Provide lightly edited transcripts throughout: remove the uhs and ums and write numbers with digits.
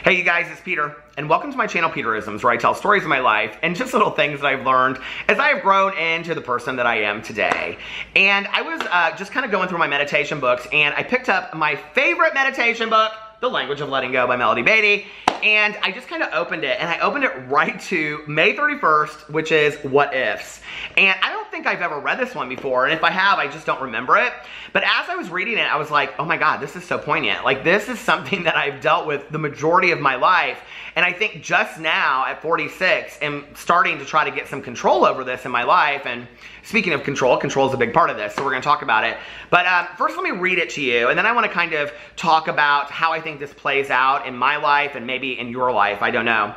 Hey you guys, it's Peter, and welcome to my channel Peterisms, where I tell stories of my life and just little things that I've learned as I have grown into the person that I am today. And I was just kind of going through my meditation books, and I picked up my favorite meditation book, The Language of Letting Go by Melody Beatty, and I just kind of opened it, and I opened it right to May 31st, which is What Ifs. And I don't think I've ever read this one before, and if I have, I just don't remember it. But as I was reading it, I was like, oh my God, this is so poignant. Like, this is something that I've dealt with the majority of my life, and I think just now, at 46, I'm starting to try to get some control over this in my life. And speaking of control, control is a big part of this, so we're going to talk about it. But first, let me read it to you, and then I want to kind of talk about how I think this plays out in my life and maybe in your life. I don't know.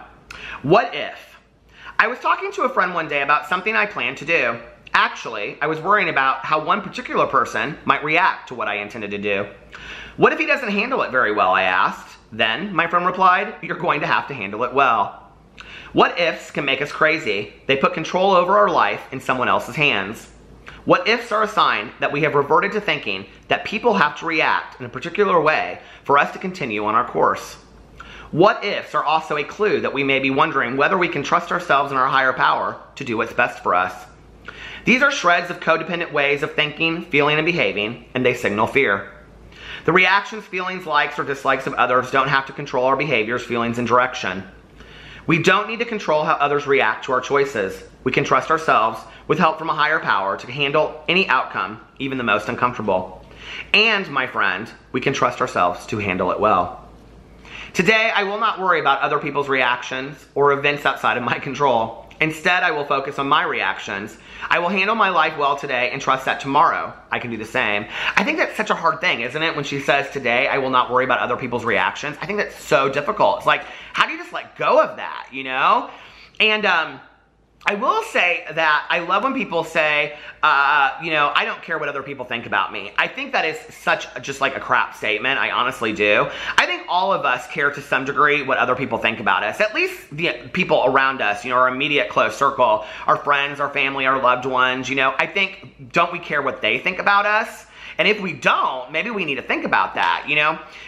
What if? I was talking to a friend one day about something I planned to do. Actually, I was worrying about how one particular person might react to what I intended to do. What if he doesn't handle it very well, I asked. Then, my friend replied, you're going to have to handle it well. What ifs can make us crazy. They put control over our life in someone else's hands. What ifs are a sign that we have reverted to thinking that people have to react in a particular way for us to continue on our course. What ifs are also a clue that we may be wondering whether we can trust ourselves and our higher power to do what's best for us. These are shreds of codependent ways of thinking, feeling, and behaving, and they signal fear. The reactions, feelings, likes, or dislikes of others don't have to control our behaviors, feelings, and direction. We don't need to control how others react to our choices. We can trust ourselves, with help from a higher power, to handle any outcome, even the most uncomfortable. And, my friend, we can trust ourselves to handle it well. Today, I will not worry about other people's reactions or events outside of my control. Instead, I will focus on my reactions. I will handle my life well today and trust that tomorrow I can do the same. I think that's such a hard thing, isn't it? When she says, today, I will not worry about other people's reactions. I think that's so difficult. It's like, how do you just let go of that, you know? And, I will say that I love when people say, I don't care what other people think about me. I think that is such just like a crap statement. I honestly do. I think all of us care to some degree what other people think about us. At least the people around us, our immediate close circle, our friends, our family, our loved ones, I think, don't we care what they think about us? And if we don't, maybe we need to think about that,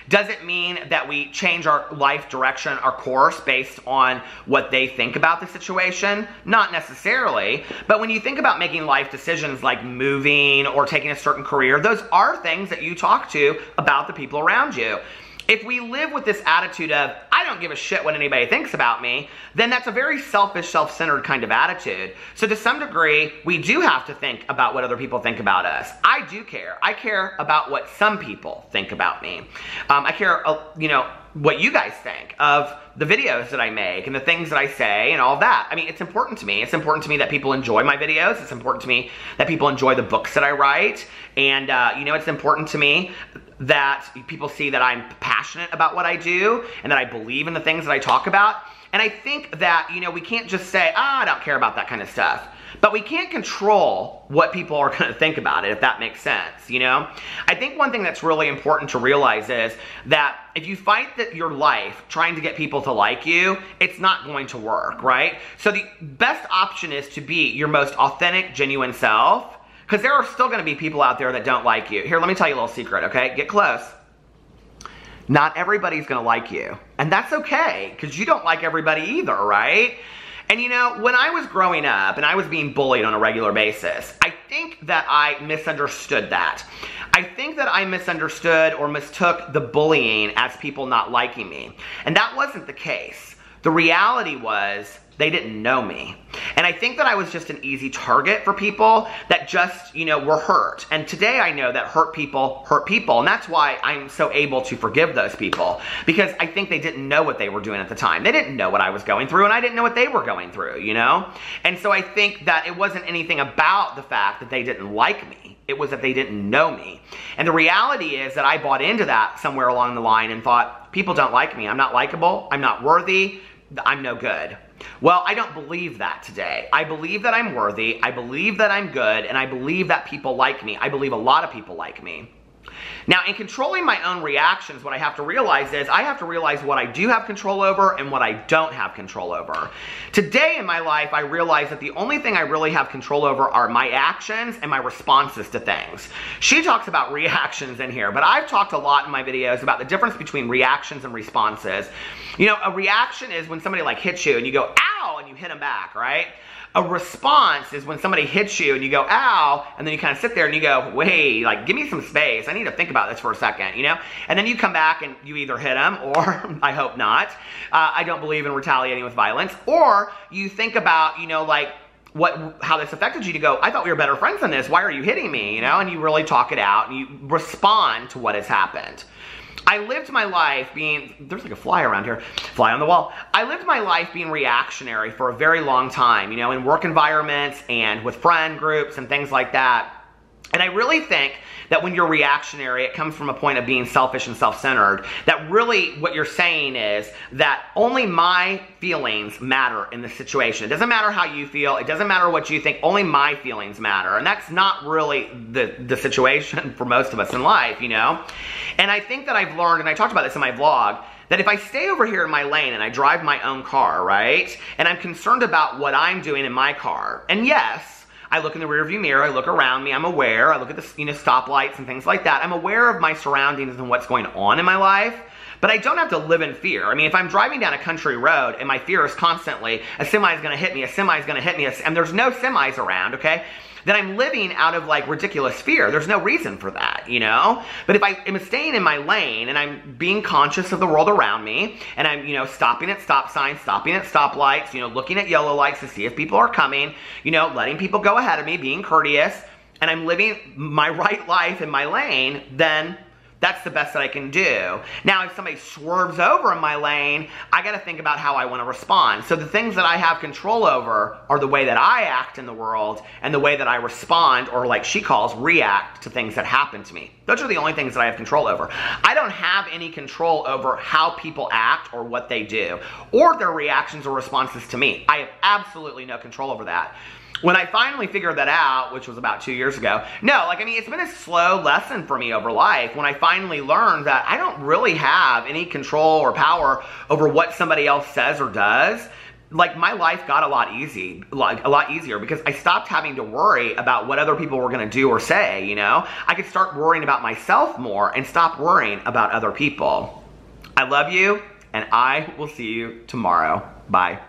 Does it mean that we change our life direction, our course, based on what they think about the situation? Not necessarily. But when you think about making life decisions like moving or taking a certain career, those are things that you talk to about the people around you. If we live with this attitude of, I don't give a shit what anybody thinks about me, then that's a very selfish, self-centered kind of attitude. So to some degree, we do have to think about what other people think about us. I do care. I care about what some people think about me. I care, what you guys think of the videos that I make and the things that I say and all of that. I mean, it's important to me. It's important to me that people enjoy my videos. It's important to me that people enjoy the books that I write. And, it's important to me that people see that I'm passionate about what I do and that I believe in the things that I talk about. And I think that, we can't just say, I don't care about that kind of stuff. But we can't control what people are going to think about it, if that makes sense, I think one thing that's really important to realize is that if you fight your life trying to get people to like you, it's not going to work, right? So the best option is to be your most authentic, genuine self, because there are still going to be people out there that don't like you. Here, let me tell you a little secret, okay? Get close. Not everybody's going to like you. And that's okay, because you don't like everybody either, right? And when I was growing up and I was being bullied on a regular basis, I think that I misunderstood that. I think that I misunderstood or mistook the bullying as people not liking me. And that wasn't the case. The reality was they didn't know me. And I think that I was just an easy target for people that just, were hurt. And today I know that hurt people. And that's why I'm so able to forgive those people. Because I think they didn't know what they were doing at the time. They didn't know what I was going through, and I didn't know what they were going through, And so I think that it wasn't anything about the fact that they didn't like me. It was that they didn't know me. And the reality is that I bought into that somewhere along the line and thought, people don't like me. I'm not likable. I'm not worthy. I'm no good. Well, I don't believe that today. I believe that I'm worthy, I believe that I'm good, and I believe that people like me. I believe a lot of people like me. Now, in controlling my own reactions, what I have to realize is I have to realize what I do have control over and what I don't have control over. Today in my life, I realize that the only thing I really have control over are my actions and my responses to things. She talks about reactions in here, but I've talked a lot in my videos about the difference between reactions and responses. You know, a reaction is when somebody like hits you and you go, ow, and you hit them back, right? A response is when somebody hits you and you go, ow, and then you kind of sit there and you go, wait, like, give me some space. I need to think about this for a second, you know? And then you come back and you either hit them, or I hope not. I don't believe in retaliating with violence. Or you think about, you know, like, how this affected you to go, I thought we were better friends than this. Why are you hitting me, you know? And you really talk it out and you respond to what has happened. I lived my life being, there's like a fly around here, fly on the wall. I lived my life being reactionary for a very long time, you know, in work environments and with friend groups and things like that. And I really think that when you're reactionary, it comes from a point of being selfish and self-centered. That really what you're saying is that only my feelings matter in this situation. It doesn't matter how you feel. It doesn't matter what you think. Only my feelings matter. And that's not really the situation for most of us in life, you know? And I think that I've learned, and I talked about this in my vlog, that if I stay over here in my lane and I drive my own car, right? And I'm concerned about what I'm doing in my car. And yes, I look in the rearview mirror, I look around me, I'm aware, I look at the, you know, stoplights and things like that. I'm aware of my surroundings and what's going on in my life, but I don't have to live in fear. I mean, if I'm driving down a country road and my fear is constantly, a semi is gonna hit me, a semi is gonna hit me, and there's no semis around, okay? Then I'm living out of like ridiculous fear. There's no reason for that, you know? But if I am staying in my lane and I'm being conscious of the world around me and I'm, you know, stopping at stop signs, stopping at stoplights, you know, looking at yellow lights to see if people are coming, you know, letting people go ahead of me, being courteous, and I'm living my right life in my lane, then that's the best that I can do. Now, if somebody swerves over in my lane, I gotta think about how I wanna respond. So the things that I have control over are the way that I act in the world and the way that I respond, or like she calls, react to things that happen to me. Those are the only things that I have control over. I don't have any control over how people act or what they do, or their reactions or responses to me. I have absolutely no control over that. When I finally figured that out, which was about 2 years ago, no, like, I mean, it's been a slow lesson for me over life when I finally learned that I don't really have any control or power over what somebody else says or does. Like, my life got a lot easier because I stopped having to worry about what other people were going to do or say, you know? I could start worrying about myself more and stop worrying about other people. I love you, and I will see you tomorrow. Bye.